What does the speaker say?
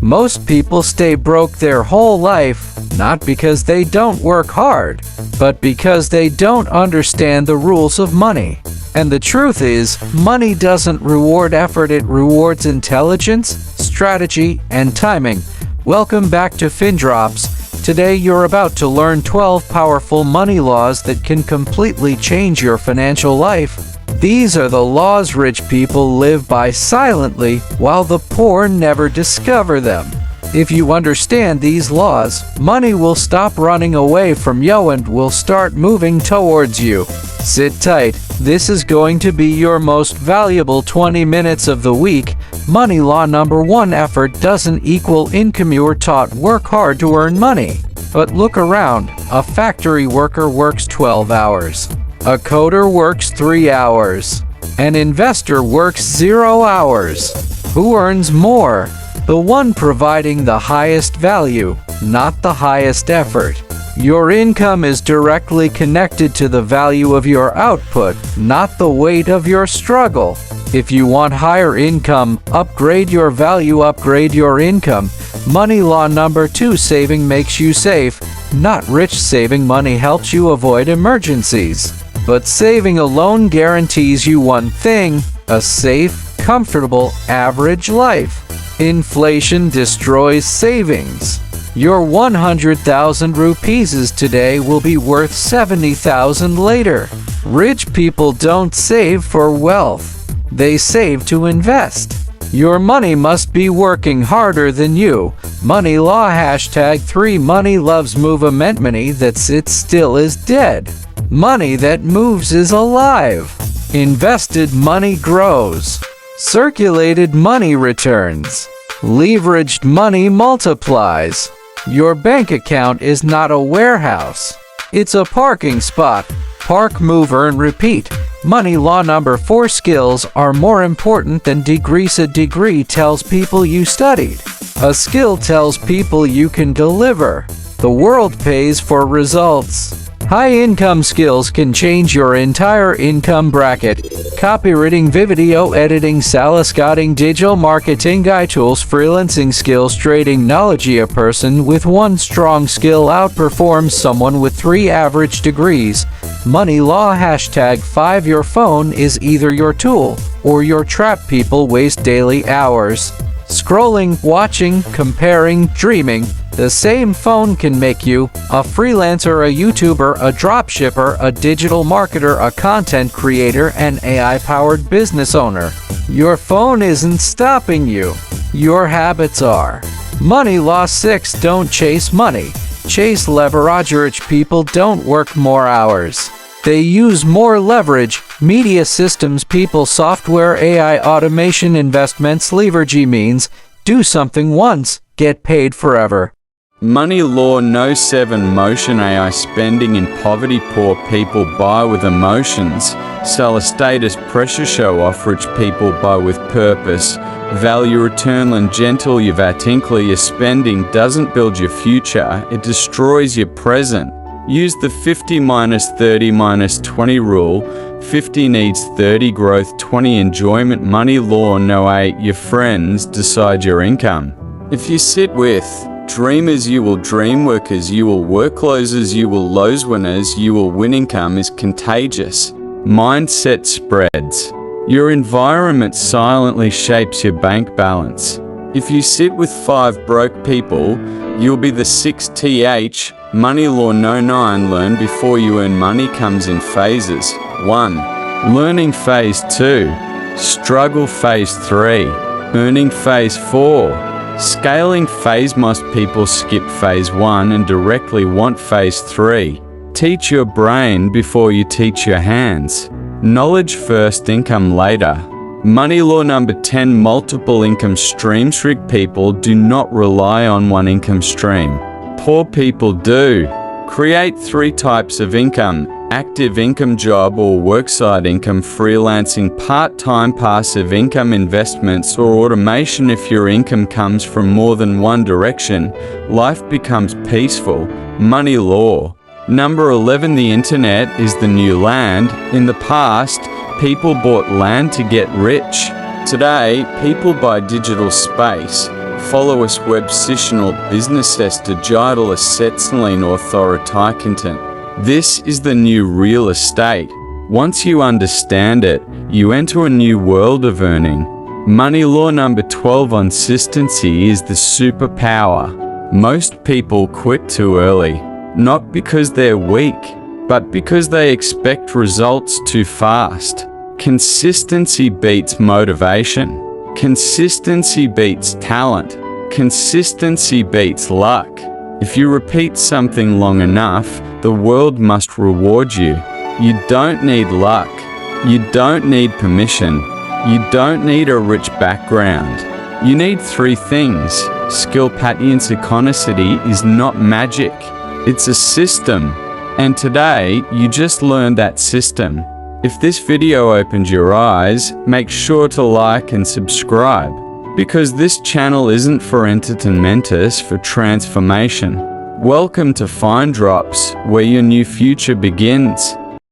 Most people stay broke their whole life, not because they don't work hard, but because they don't understand the rules of money. And the truth is, money doesn't reward effort, it rewards intelligence, strategy, and timing. Welcome back to FinDrops. Today you're about to learn 12 powerful money laws that can completely change your financial life. These are the laws rich people live by silently, while the poor never discover them. If you understand these laws, money will stop running away from you and will start moving towards you. Sit tight, this is going to be your most valuable 20 minutes of the week. Money law number 1: effort doesn't equal income. You were taught work hard to earn money. But look around, a factory worker works 12 hours. A coder works 3 hours. An investor works 0 hours. Who earns more? The one providing the highest value, not the highest effort. Your income is directly connected to the value of your output, not the weight of your struggle. If you want higher income, upgrade your value, upgrade your income. Money law number 2: saving makes you safe, not rich. Saving money helps you avoid emergencies. But saving alone guarantees you one thing: a safe, comfortable, average life. Inflation destroys savings. Your 100,000 rupees today will be worth 70,000 later. Rich people don't save for wealth. They save to invest. Your money must be working harder than you. Money law #3: money loves movement. Money that sits still is dead. Money that moves is alive. Invested money grows. Circulated money returns. Leveraged money multiplies. Your bank account is not a warehouse. It's a parking spot. Park, move, earn, repeat. Money law number 4: skills are more important than degrees. A degree tells people you studied. A skill tells people you can deliver. The world pays for results. High-income skills can change your entire income bracket. Copywriting, video editing, sales, coding, digital marketing, guy tools, freelancing skills, trading knowledge. A person with one strong skill outperforms someone with 3 average degrees. Money law #5: your phone is either your tool or your trap. People waste daily hours scrolling, watching, comparing, dreaming. The same phone can make you a freelancer, a YouTuber, a dropshipper, a digital marketer, a content creator, an AI-powered business owner. Your phone isn't stopping you. Your habits are. Money law 6: don't chase money. Chase leverage. Rich people don't work more hours. They use more leverage. Media systems, people, software, AI, automation, investments. Leverage means do something once, get paid forever. Money law no 7: motion. AI spending in poverty. Poor people buy with emotions. Sell a status, pressure show off. Rich people buy with purpose. Value, return, and gentle. Your vatinkler. Your spending doesn't build your future, it destroys your present. Use the 50-30-20 rule. 50 needs 30 growth, 20 enjoyment. Money law no 8: your friends decide your income. If you sit with dreamers, you will dream. Workers, you will work. Closers, you will lose. Winners, you will win. Income is contagious. Mindset spreads. Your environment silently shapes your bank balance. If you sit with 5 broke people, you'll be the 6th. th. Money law no 9: learn before you earn. Money comes in phases. 1. Learning phase 2. Struggle phase 3. Earning phase 4. Scaling phase. Most people skip phase 1 and directly want phase 3. Teach your brain before you teach your hands. Knowledge first, income later. Money law number 10: multiple income streams. Rich people do not rely on one income stream. Poor people do. Create 3 types of income: active income, job or worksite income, freelancing, part-time passive income, investments or automation. If your income comes from more than one direction, life becomes peaceful. Money law number 11: the internet is the new land. In the past, people bought land to get rich. Today, people buy digital space. Followus websitional businesses digital assetsling authority-content. This is the new real estate. Once you understand it, you enter a new world of earning. Money law number 12, consistency is the superpower. Most people quit too early, not because they're weak, but because they expect results too fast. Consistency beats motivation. Consistency beats talent. Consistency beats luck. If you repeat something long enough, the world must reward you. You don't need luck. You don't need permission. You don't need a rich background. You need 3 things. Skill patience iconicity is not magic. It's a system. And today, you just learned that system. If this video opened your eyes, make sure to like and subscribe, because this channel isn't for entertainment, it's for transformation. Welcome to Fine Drops, where your new future begins.